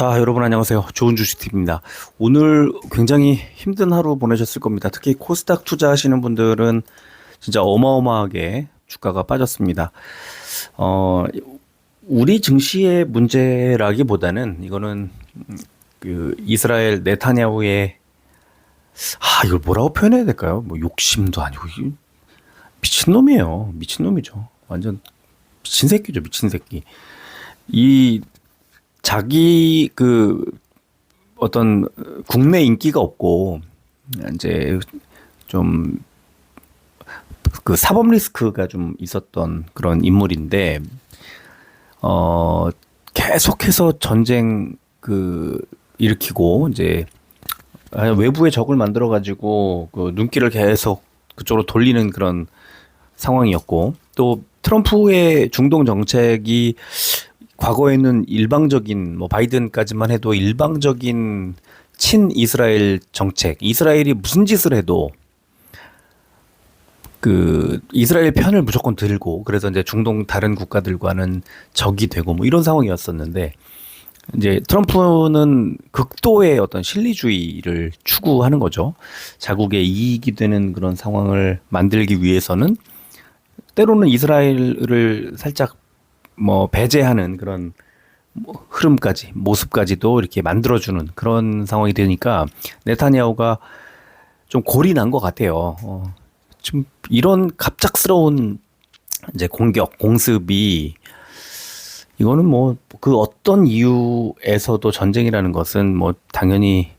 자, 여러분 안녕하세요. 좋은 주식팁입니다. 오늘 굉장히 힘든 하루 보내셨을 겁니다. 특히 코스닥 투자하시는 분들은 진짜 어마어마하게 주가가 빠졌습니다. 어, 우리 증시의 문제라기보다는 이거는 그 이스라엘 네타냐후의 이걸 뭐라고 표현해야 될까요? 뭐 욕심도 아니고 미친놈이에요. 미친놈이죠. 완전 미친 새끼죠. 미친 새끼. 이 자기 어떤 국내 인기가 없고 이제 좀 사법 리스크가 좀 있었던 그런 인물인데 계속해서 전쟁 일으키고 이제 외부의 적을 만들어 가지고 눈길을 계속 그쪽으로 돌리는 그런 상황이었고, 또 트럼프의 중동 정책이 과거에는 일방적인, 뭐 바이든까지만 해도 일방적인 친 이스라엘 정책, 이스라엘이 무슨 짓을 해도 이스라엘 편을 무조건 들고, 그래서 이제 중동 다른 국가들과는 적이 되고 뭐 이런 상황이었었는데, 이제 트럼프는 극도의 어떤 실리주의를 추구하는 거죠. 자국의 이익이 되는 그런 상황을 만들기 위해서는 때로는 이스라엘을 살짝 뭐 배제하는 그런 흐름까지, 모습까지도 이렇게 만들어주는 그런 상황이 되니까 네타냐후가 좀 골이 난 것 같아요. 좀 이런 갑작스러운 이제 공습이, 이거는 뭐 그 어떤 이유에서도 전쟁이라는 것은 뭐 당연히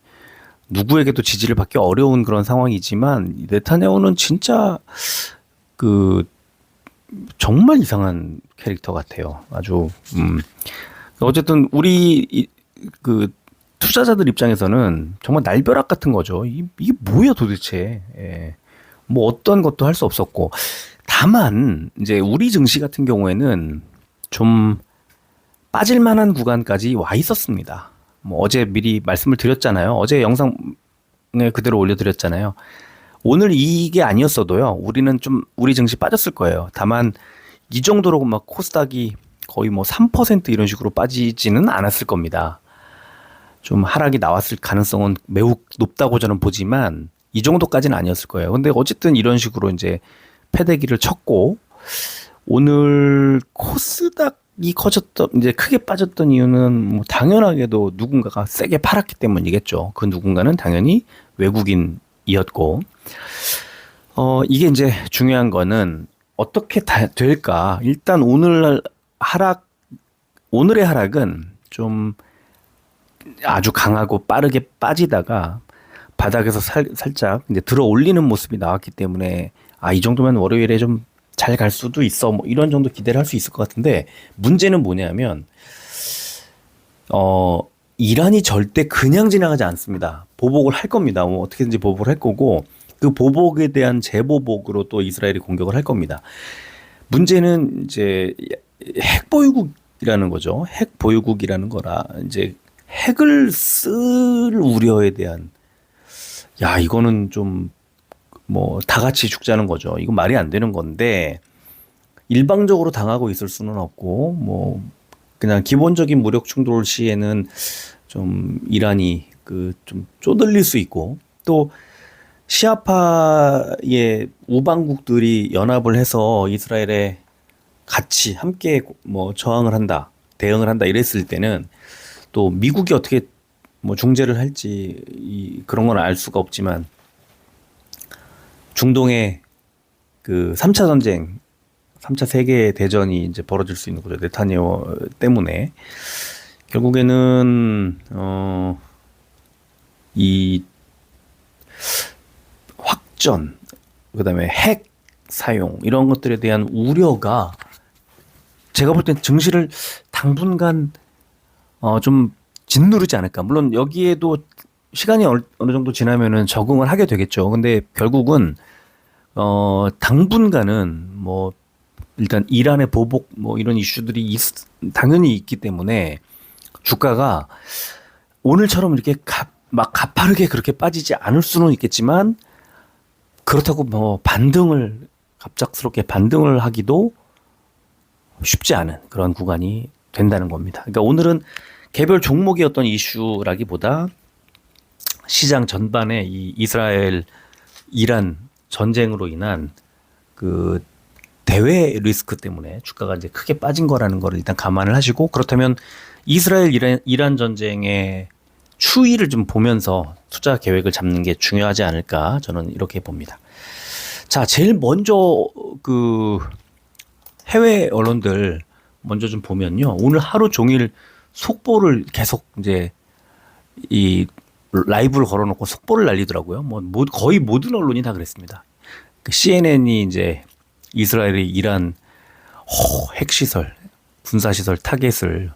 누구에게도 지지를 받기 어려운 그런 상황이지만, 네타냐후는 진짜 정말 이상한 캐릭터 같아요. 아주 어쨌든 우리 투자자들 입장에서는 정말 날벼락 같은 거죠. 이게 뭐야 도대체. 예. 뭐 어떤 것도 할 수 없었고, 다만 이제 우리 증시 같은 경우에는 좀 빠질 만한 구간까지 와 있었습니다. 뭐 어제 미리 말씀을 드렸잖아요. 어제 영상에 그대로 올려드렸잖아요. 오늘 이게 아니었어도요, 우리 증시 빠졌을 거예요. 다만 이 정도로 막 코스닥이 거의 뭐 3% 이런 식으로 빠지지는 않았을 겁니다. 좀 하락이 나왔을 가능성은 매우 높다고 저는 보지만 이 정도까지는 아니었을 거예요. 근데 어쨌든 이런 식으로 이제 패대기를 쳤고, 오늘 코스닥이 이제 크게 빠졌던 이유는 뭐 당연하게도 누군가가 세게 팔았기 때문이겠죠. 그 누군가는 당연히 외국인이었고, 이게 이제 중요한 거는 어떻게 될까? 일단 오늘의 하락은 좀 아주 강하고 빠르게 빠지다가 바닥에서 살짝 이제 들어 올리는 모습이 나왔기 때문에, 이 정도면 월요일에 좀 잘 갈 수도 있어, 뭐 이런 정도 기대를 할 수 있을 것 같은데, 문제는 뭐냐면, 이란이 절대 그냥 지나가지 않습니다. 보복을 할 겁니다. 뭐 어떻게든지 보복을 할 거고, 그 보복에 대한 재보복으로 또 이스라엘이 공격을 할 겁니다. 문제는 이제 핵 보유국이라는 거죠. 핵 보유국이라는 거라 이제 핵을 쓸 우려에 대한, 이거는 좀 뭐 다 같이 죽자는 거죠. 이건 말이 안 되는 건데, 일방적으로 당하고 있을 수는 없고, 뭐 그냥 기본적인 무력 충돌 시에는 좀 이란이 좀 쪼들릴 수 있고, 또 시아파의 우방국들이 연합을 해서 이스라엘에 같이 함께 뭐 저항을 한다, 대응을 한다 이랬을 때는, 또 미국이 어떻게 뭐 중재를 할지 그런 건 알 수가 없지만, 중동의 3차 전쟁, 3차 세계 대전이 이제 벌어질 수 있는 거죠. 네타냐후 때문에. 결국에는 이 확전, 그다음에 핵 사용, 이런 것들에 대한 우려가 제가 볼 땐 증시를 당분간 좀 짓누르지 않을까. 물론 여기에도 시간이 어느 정도 지나면은 적응을 하게 되겠죠. 근데 결국은 당분간은 뭐 일단 이란의 보복 뭐 이런 이슈들이 당연히 있기 때문에 주가가 오늘처럼 이렇게 막 가파르게 그렇게 빠지지 않을 수는 있겠지만, 그렇다고 뭐 갑작스럽게 반등을 하기도 쉽지 않은 그런 구간이 된다는 겁니다. 그러니까 오늘은 개별 종목의 어떤 이슈라기보다 시장 전반에 이 이스라엘 이란 전쟁으로 인한 그 대외 리스크 때문에 주가가 이제 크게 빠진 거라는 거를 일단 감안을 하시고, 그렇다면 이스라엘 이란 전쟁의 추이를 좀 보면서 투자 계획을 잡는 게 중요하지 않을까, 저는 이렇게 봅니다. 자, 제일 먼저 그 해외 언론들 먼저 좀 보면요. 오늘 하루 종일 속보를 계속 이제 이 라이브를 걸어놓고 속보를 날리더라고요. 거의 모든 언론이 다 그랬습니다. CNN이 이제 이스라엘이 이란 핵시설, 군사시설 타겟을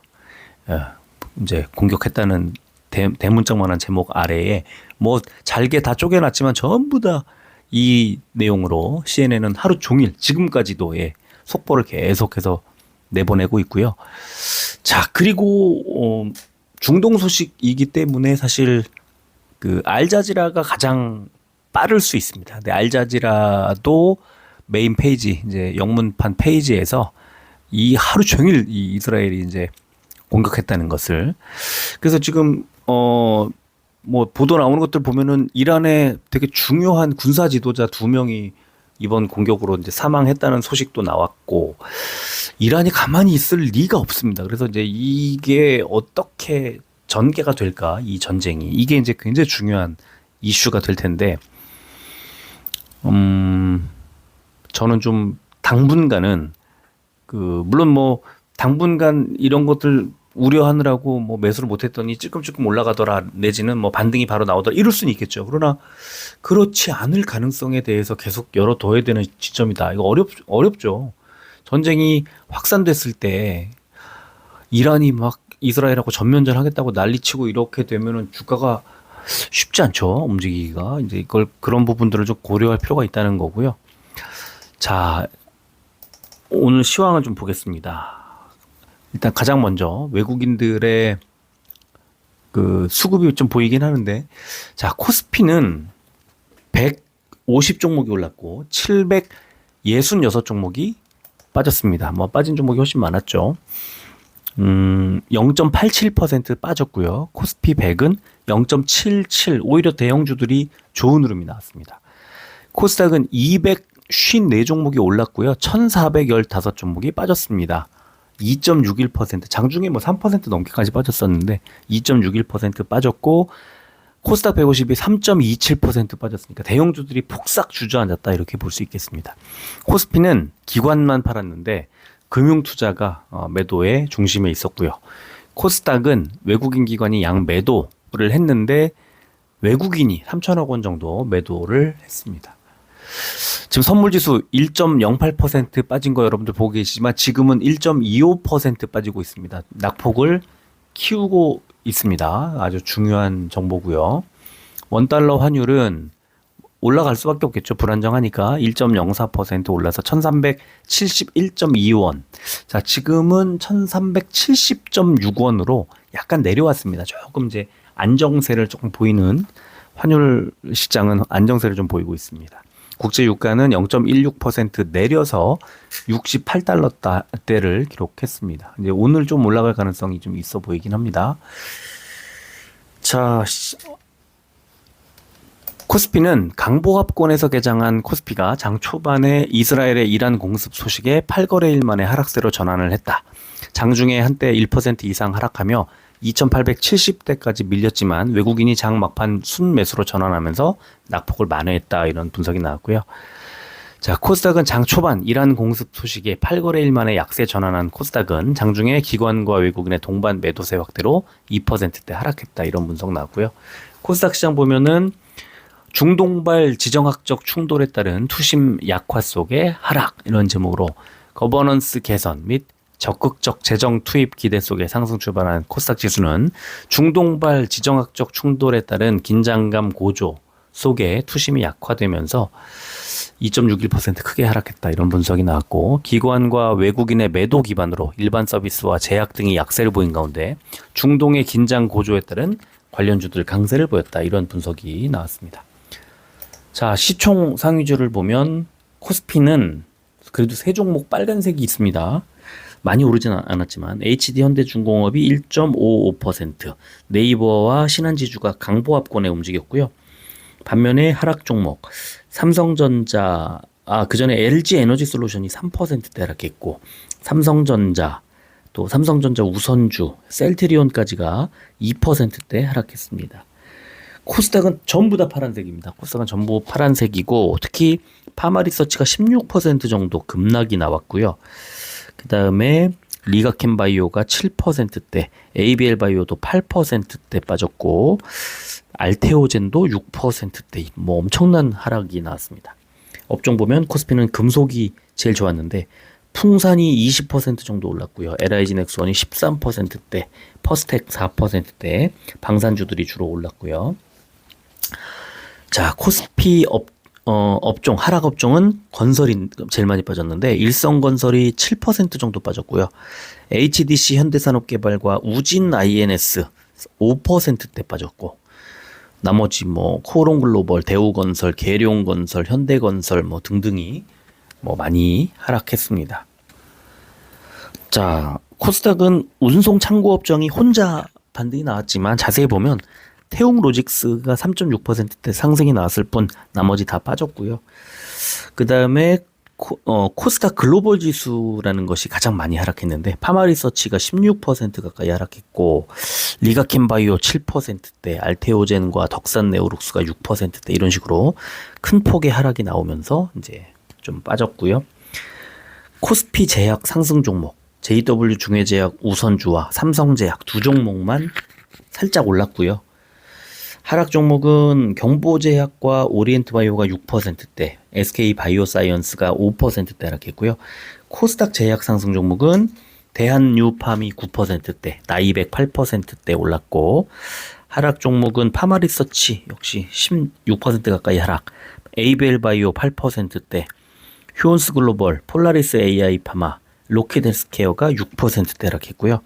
이제 공격했다는 대문짝만한 제목 아래에 뭐 잘게 다 쪼개놨지만 전부 다 이 내용으로 CNN은 하루 종일 지금까지도 속보를 계속해서 내보내고 있고요. 자, 그리고 중동 소식이기 때문에 사실 그 알자지라가 가장 빠를 수 있습니다. 근데 알자지라도 메인 페이지, 이제 영문판 페이지에서 이 하루 종일 이 이스라엘이 이제 공격했다는 것을, 그래서 지금 뭐 보도 나오는 것들 보면은 이란의 되게 중요한 군사 지도자 2명이 이번 공격으로 이제 사망했다는 소식도 나왔고, 이란이 가만히 있을 리가 없습니다. 그래서 이제 이게 어떻게 전개가 될까, 이 전쟁이, 이게 이제 굉장히 중요한 이슈가 될 텐데, 저는 좀 당분간은 물론 뭐 당분간 이런 것들 우려하느라고 뭐 매수를 못했더니 찔끔찔끔 올라가더라, 내지는 뭐 반등이 바로 나오더라, 이럴 수는 있겠죠. 그러나 그렇지 않을 가능성에 대해서 계속 열어둬야 되는 지점이다. 이거 어렵죠. 전쟁이 확산됐을 때 이란이 막 이스라엘하고 전면전 하겠다고 난리치고 이렇게 되면은 주가가 쉽지 않죠, 움직이기가. 이제 그런 부분들을 좀 고려할 필요가 있다는 거고요. 자, 오늘 시황을 좀 보겠습니다. 일단 가장 먼저 외국인들의 그 수급이 좀 보이긴 하는데, 자, 코스피는 150 종목이 올랐고 766 종목이 빠졌습니다. 뭐 빠진 종목이 훨씬 많았죠. 0.87% 빠졌고요. 코스피 100은 0.77, 오히려 대형주들이 좋은 흐름이 나왔습니다. 코스닥은 254종목이 올랐고요. 1415 종목이 빠졌습니다. 2.61%, 장중에 뭐 3% 넘게까지 빠졌었는데 2.61% 빠졌고, 코스닥 150이 3.27% 빠졌으니까 대형주들이 폭삭 주저앉았다, 이렇게 볼 수 있겠습니다. 코스피는 기관만 팔았는데 금융투자가 매도의 중심에 있었고요. 코스닥은 외국인 기관이 양매도를 했는데 외국인이 3천억 원 정도 매도를 했습니다. 지금 선물지수 1.08% 빠진 거 여러분들 보고 계시지만 지금은 1.25% 빠지고 있습니다. 낙폭을 키우고 있습니다. 아주 중요한 정보고요. 원달러 환율은 올라갈 수밖에 없겠죠. 불안정하니까 1.04% 올라서 1371.2원. 자, 지금은 1370.6원으로 약간 내려왔습니다. 조금 이제 안정세를 조금 보이는, 환율 시장은 안정세를 좀 보이고 있습니다. 국제 유가는 0.16% 내려서 68달러대를 기록했습니다. 이제 오늘 좀 올라갈 가능성이 좀 있어 보이긴 합니다. 자, 코스피는 강보합권에서 개장한 코스피가 장 초반에 이스라엘의 이란 공습 소식에 8거래일 만에 하락세로 전환을 했다. 장중에 한때 1% 이상 하락하며 2870대까지 밀렸지만 외국인이 장 막판 순매수로 전환하면서 낙폭을 만회했다, 이런 분석이 나왔고요. 자, 코스닥은 장 초반 이란 공습 소식에 8거래일 만에 약세 전환한 코스닥은 장중에 기관과 외국인의 동반 매도세 확대로 2%대 하락했다, 이런 분석 나왔고요. 코스닥 시장 보면은 중동발 지정학적 충돌에 따른 투심 약화 속의 하락, 이런 제목으로 거버넌스 개선 및 적극적 재정 투입 기대 속에 상승 출발한 코스닥 지수는 중동발 지정학적 충돌에 따른 긴장감 고조 속에 투심이 약화되면서 2.61% 크게 하락했다, 이런 분석이 나왔고, 기관과 외국인의 매도 기반으로 일반 서비스와 제약 등이 약세를 보인 가운데 중동의 긴장 고조에 따른 관련주들 강세를 보였다, 이런 분석이 나왔습니다. 자, 시총 상위주를 보면 코스피는 그래도 세 종목 빨간색이 있습니다. 많이 오르진 않았지만 HD 현대중공업이 1.55%, 네이버와 신한지주가 강보합권에 움직였고요. 반면에 하락 종목 삼성전자 그전에 LG에너지솔루션이 3%대 하락했고 삼성전자 또 삼성전자 우선주 셀트리온까지가 2%대 하락했습니다. 코스닥은 전부 다 파란색입니다. 코스닥은 전부 파란색이고 특히 파마리서치가 16% 정도 급락이 나왔고요. 그 다음에 리가캠바이오가 7%대, ABL바이오도 8%대 빠졌고 알테오젠도 6%대 뭐 엄청난 하락이 나왔습니다. 업종 보면 코스피는 금속이 제일 좋았는데 풍산이 20% 정도 올랐고요. LIG넥스원이 13%대, 퍼스텍 4%대 방산주들이 주로 올랐고요. 자, 코스피 업종 하락 업종은 건설이 제일 많이 빠졌는데 일성건설이 7% 정도 빠졌고요. HDC 현대산업개발과 우진 INS 5%대 빠졌고 나머지 뭐 코롱글로벌, 대우건설, 계룡건설, 현대건설 뭐 등등이 뭐 많이 하락했습니다. 자, 코스닥은 운송 창고 업종이 혼자 반등이 나왔지만 자세히 보면 태웅로직스가 3.6%대 상승이 나왔을 뿐 나머지 다 빠졌고요. 그 다음에 코스닥 글로벌 지수라는 것이 가장 많이 하락했는데 파마리서치가 16% 가까이 하락했고 리가캠바이오 7%대, 알테오젠과 덕산네오룩스가 6%대 이런 식으로 큰 폭의 하락이 나오면서 이제 좀 빠졌고요. 코스피 제약 상승 종목 JW 중해제약 우선주와 삼성제약 두 종목만 살짝 올랐고요. 하락 종목은 경보제약과 오리엔트바이오가 6%대, SK바이오사이언스가 5%대 하락했고요. 코스닥 제약 상승 종목은 대한뉴팜이 9%대, 나이백 8%대 올랐고 하락 종목은 파마리서치 역시 16% 가까이 하락, 에이벨바이오 8%대, 휴온스글로벌, 폴라리스 AI 파마, 로키드헬스케어가 6%대 하락했고요.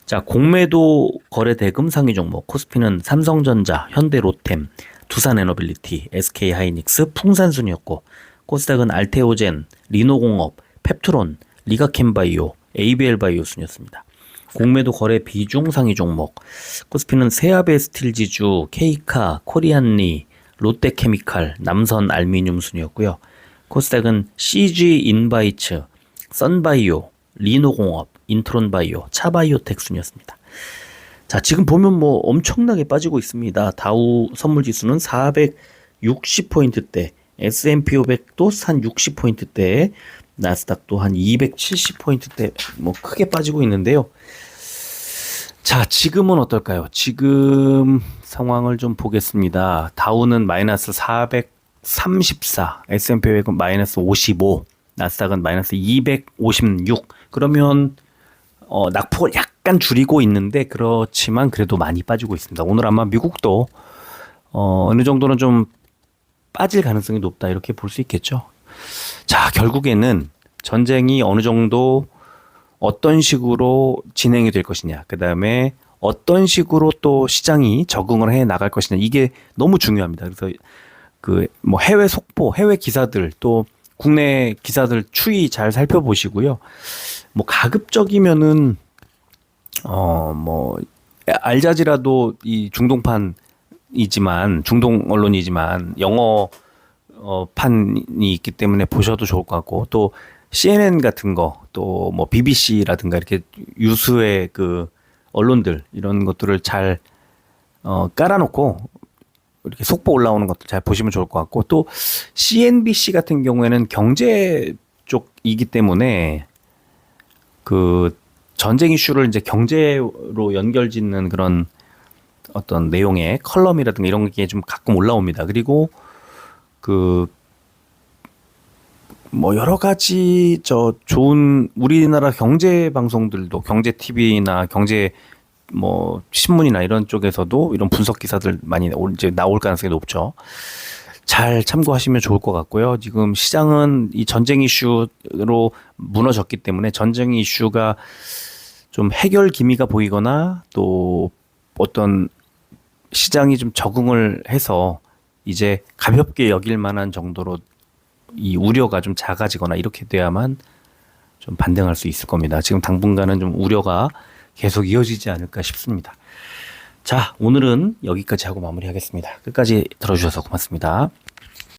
자, 공매도 거래 대금 상위 종목 코스피는 삼성전자, 현대로템, 두산에너빌리티, SK하이닉스, 풍산순이었고 코스닥은 알테오젠, 리노공업, 펩트론, 리가캠바이오, ABL바이오 순이었습니다. 공매도 거래 비중 상위 종목 코스피는 세아베스틸지주, 케이카, 코리안리, 롯데케미칼, 남선알미늄 순이었고요. 코스닥은 CG인바이츠, 선바이오, 리노공업, 인트론바이오, 차바이오텍 순이었습니다. 자, 지금 보면 뭐 엄청나게 빠지고 있습니다. 다우 선물지수는 460포인트대, S&P 500도 한 60포인트대, 나스닥도 한 270포인트대 뭐 크게 빠지고 있는데요. 자, 지금은 어떨까요? 지금 상황을 좀 보겠습니다. 다우는 마이너스 434, S&P 500은 마이너스 55, 나스닥은 마이너스 256. 그러면 낙폭을 약간 줄이고 있는데 그렇지만 그래도 많이 빠지고 있습니다. 오늘 아마 미국도 어느 정도는 좀 빠질 가능성이 높다 이렇게 볼 수 있겠죠. 자, 결국에는 전쟁이 어느 정도 어떤 식으로 진행이 될 것이냐, 그 다음에 어떤 식으로 또 시장이 적응을 해 나갈 것이냐, 이게 너무 중요합니다. 그래서 그 뭐 해외 속보, 해외 기사들 또 국내 기사들 추이 잘 살펴보시고요. 뭐 가급적이면은 뭐 알자지라도 이 중동판이지만 중동 언론이지만 영어 판이 있기 때문에 보셔도 좋을 것 같고 또 CNN 같은 거 또 뭐 BBC라든가 이렇게 유수의 그 언론들 이런 것들을 잘 깔아놓고 이렇게 속보 올라오는 것도 잘 보시면 좋을 것 같고 또 CNBC 같은 경우에는 경제 쪽이기 때문에 그 전쟁 이슈를 이제 경제로 연결짓는 그런 어떤 내용의 컬럼이라든가 이런 게 좀 가끔 올라옵니다. 그리고 그 뭐 여러 가지 좋은 우리나라 경제 방송들도 경제 TV나 경제 뭐 신문이나 이런 쪽에서도 이런 분석 기사들 많이 이제 나올 가능성이 높죠. 잘 참고하시면 좋을 것 같고요. 지금 시장은 이 전쟁 이슈로 무너졌기 때문에 전쟁 이슈가 좀 해결 기미가 보이거나 또 어떤 시장이 좀 적응을 해서 이제 가볍게 여길 만한 정도로 이 우려가 좀 작아지거나 이렇게 돼야만 좀 반등할 수 있을 겁니다. 지금 당분간은 좀 우려가 계속 이어지지 않을까 싶습니다. 자, 오늘은 여기까지 하고 마무리하겠습니다. 끝까지 들어주셔서 고맙습니다.